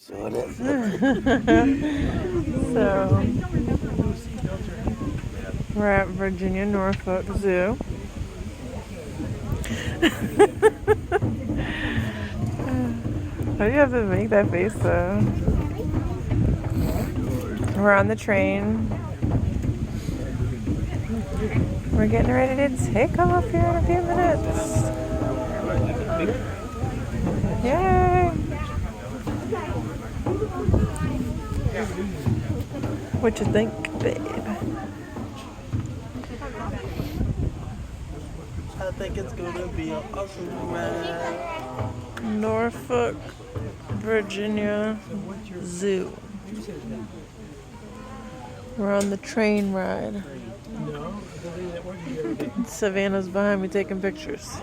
So that's So we're at Virginia Norfolk Zoo. Why do you have to make that face though? We're on the train. We're getting ready to take off here in a few minutes. Yay! What you think, babe? I think it's gonna be an awesome ride. Norfolk, Virginia Zoo. We're on the train ride. Savannah's behind me taking pictures.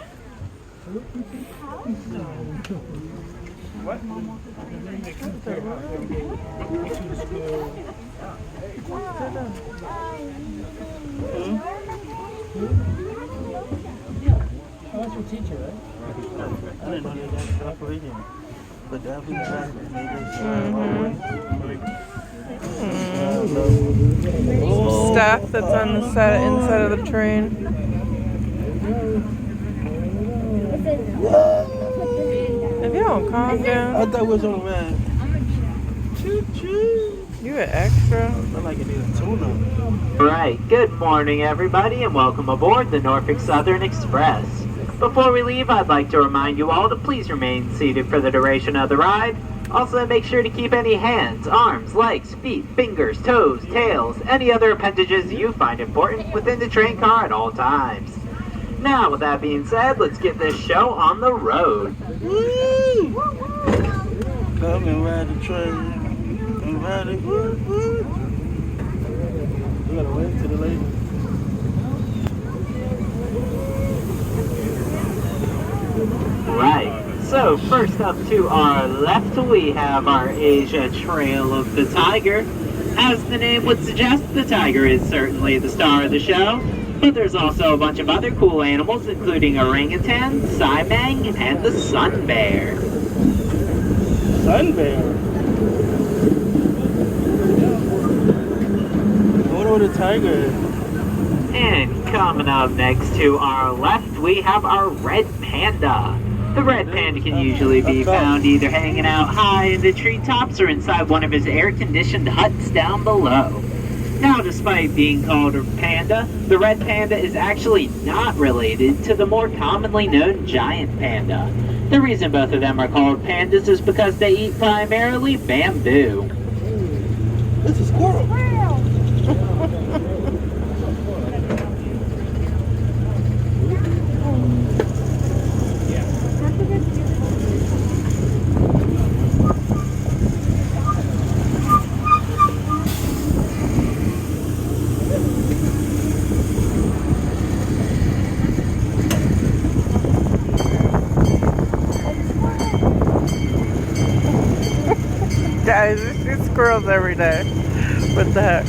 What? That's your teacher, right? I didn't know that was operating. But that was trying to make it Staff that's on the inside of the train. If you don't calm down. I thought it was on man. Choo-choo. You an extra. I like it in a tuna. Right, good morning everybody and welcome aboard the Norfolk Southern Express. Before we leave, I'd like to remind you all to please remain seated for the duration of the ride. Also, make sure to keep any hands, arms, legs, feet, fingers, toes, tails, any other appendages you find important within the train car at all times. Now, with that being said, let's get this show on the road. Woo! Come and ride the train. And ride it. Woo, woo. We gotta wait to the lady. Right, so first up to our left we have our Asia Trail of the Tiger. As the name would suggest, the tiger is certainly the star of the show, but there's also a bunch of other cool animals including orangutan, saimang, and the sun bear. Sun bear. I wonder what a tiger is. And coming up next to our left we have our red panda. The red panda can usually be found either hanging out high in the treetops or inside one of his air-conditioned huts down below. Now, despite being called a panda, the red panda is actually not related to the more commonly known giant panda. The reason both of them are called pandas is because they eat primarily bamboo. It's a squirrel. Guys, we see squirrels every day. What the heck?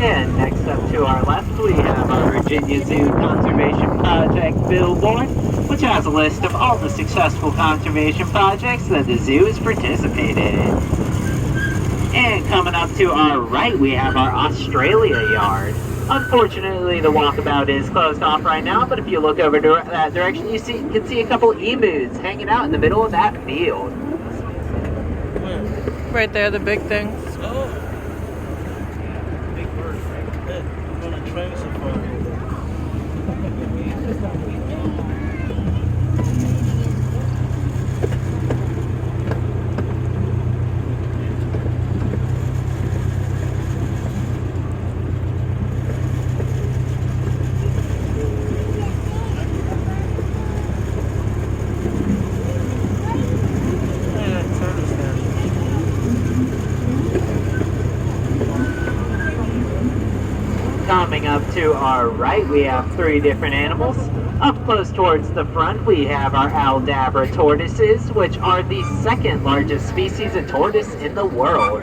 And next up to our left, we have our Virginia Zoo Conservation Project Billboard, which has a list of all the successful conservation projects that the zoo has participated in. And coming up to our right, we have our Australia yard. Unfortunately, the walkabout is closed off right now, but if you look over that direction, you can see a couple emus hanging out in the middle of that field. Right there, the big things. Oh. Big bird. Hey, I'm on a train safari. Hey, that turtle's there. to our right, we have 3 different animals. Up close towards the front, we have our Aldabra tortoises, which are the 2nd largest species of tortoise in the world.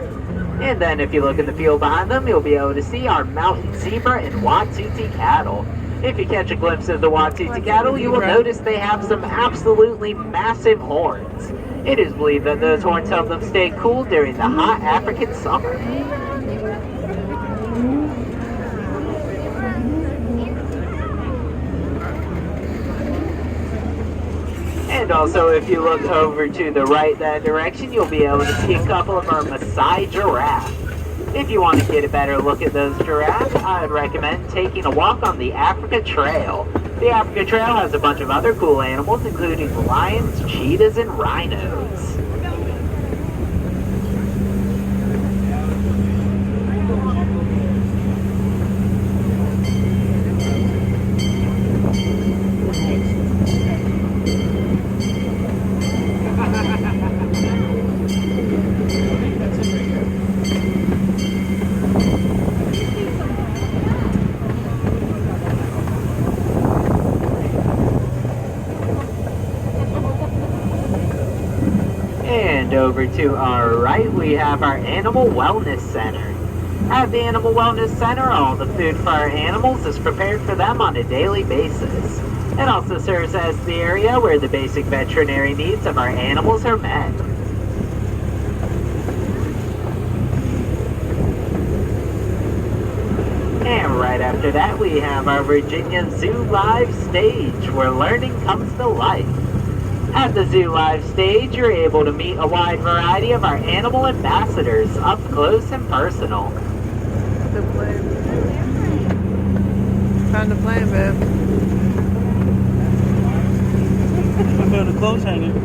And then if you look in the field behind them, you'll be able to see our mountain zebra and Watuti cattle. If you catch a glimpse of the Watuti cattle, you will notice they have some absolutely massive horns. It is believed that those horns help them stay cool during the hot African summer. And also, if you look over to the right that direction, you'll be able to see a couple of our Maasai giraffes. If you want to get a better look at those giraffes, I would recommend taking a walk on the Africa Trail. The Africa Trail has a bunch of other cool animals, including lions, cheetahs, and rhinos. And over to our right, we have our Animal Wellness Center. At the Animal Wellness Center, all the food for our animals is prepared for them on a daily basis. It also serves as the area where the basic veterinary needs of our animals are met. And right after that, we have our Virginia Zoo Live stage, where learning comes to life. At the Zoo Live stage, you're able to meet a wide variety of our animal ambassadors, up close and personal. The plane. Found the plane, babe. I feel the clothes hanging.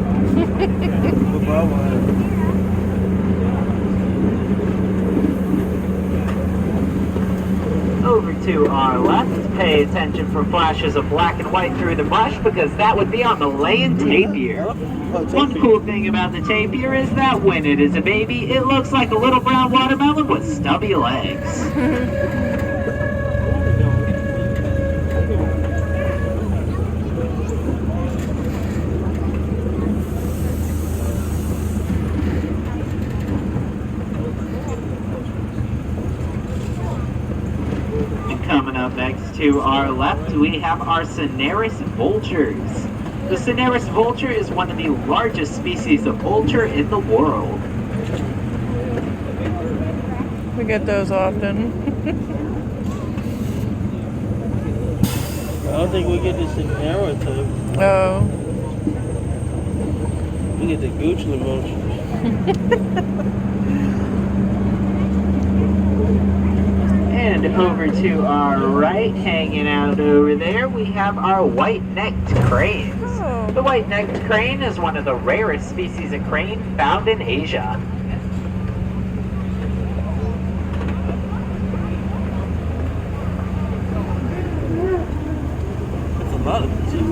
Over to our left, pay attention for flashes of black and white through the brush, because that would be our Malayan tapir. One cool thing about the tapir is that when it is a baby, it looks like a little brown watermelon with stubby legs. Coming up next to our left, we have our Cineris vultures. The Cineris vulture is one of the largest species of vulture in the world. We get those often. I don't think we get this in arrow type. Oh. We get the Goochla vultures. And over to our right, hanging out over there, we have our white-necked cranes. Oh. The white-necked crane is one of the rarest species of crane found in Asia. That's a lot of them, too.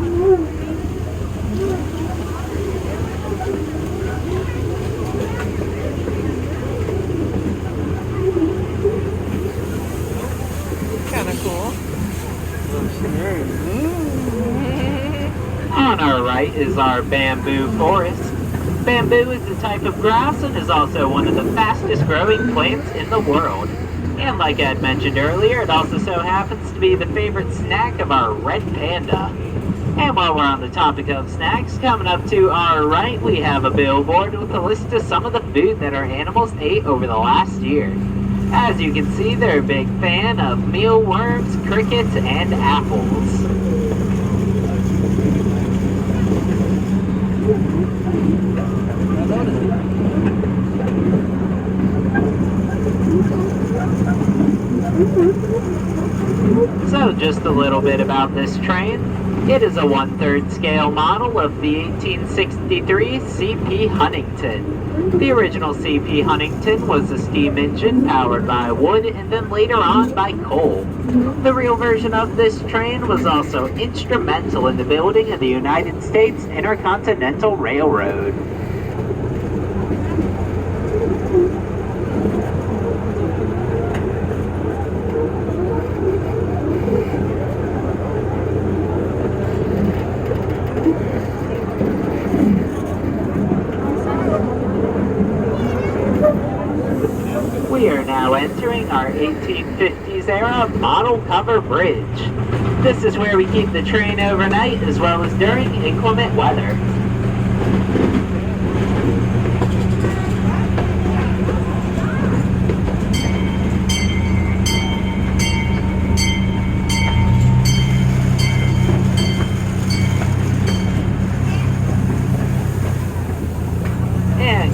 Kind of cool. On our right is our bamboo forest. Bamboo is a type of grass and is also one of the fastest growing plants in the world. And like I had mentioned earlier, it also so happens to be the favorite snack of our red panda. And while we're on the topic of snacks, coming up to our right, we have a billboard with a list of some of the food that our animals ate over the last year. As you can see, they're a big fan of mealworms, crickets, and apples. So just a little bit about this train. It is a 1/3 scale model of the 1863 C.P. Huntington. The original C.P. Huntington was a steam engine powered by wood and then later on by coal. The real version of this train was also instrumental in the building of the United States Intercontinental Railroad. 1960s era model cover bridge. This is where we keep the train overnight as well as during inclement weather.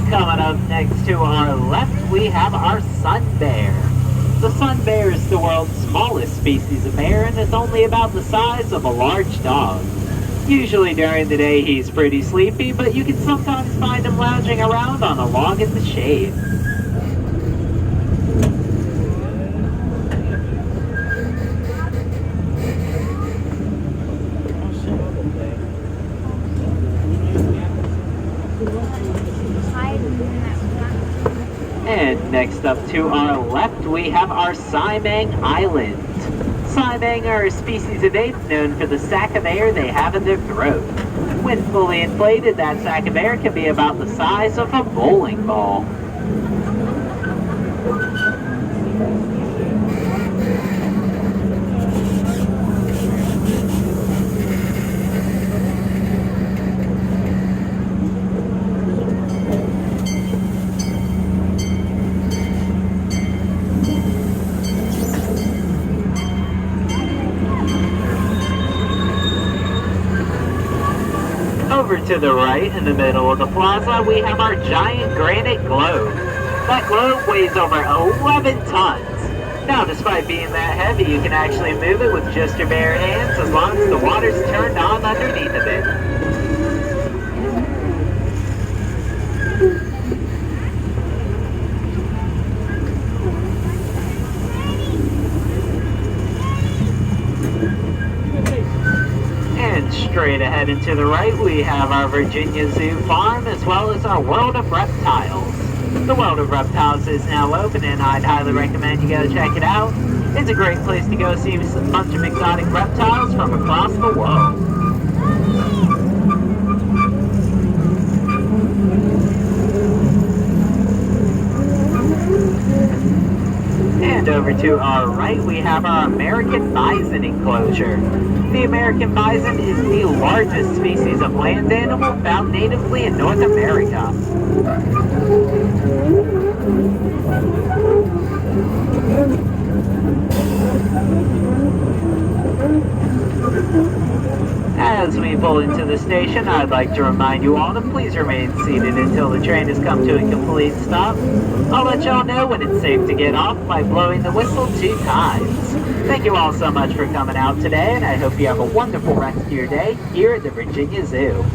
Coming up next to our left, we have our sun bear. The sun bear is the world's smallest species of bear and is only about the size of a large dog. Usually during the day he's pretty sleepy, but you can sometimes find him lounging around on a log in the shade. And next up to our left, we have our Saimang Island. Saimang are a species of ape known for the sac of air they have in their throat. When fully inflated, that sac of air can be about the size of a bowling ball. Over to the right, in the middle of the plaza, we have our giant granite globe. That globe weighs over 11 tons. Now, despite being that heavy, you can actually move it with just your bare hands as long as the water's turned on underneath of it. Straight ahead and to the right, we have our Virginia Zoo farm as well as our World of Reptiles. The World of Reptiles is now open and I'd highly recommend you go check it out. It's a great place to go see a bunch of exotic reptiles from across the world. And over to our right, we have our American Bison Enclosure. The American bison is the largest species of land animal found natively in North America. As we pull into the station, I'd like to remind you all to please remain seated until the train has come to a complete stop. I'll let y'all know when it's safe to get off by blowing the whistle 2 times. Thank you all so much for coming out today, and I hope you have a wonderful rest of your day here at the Virginia Zoo.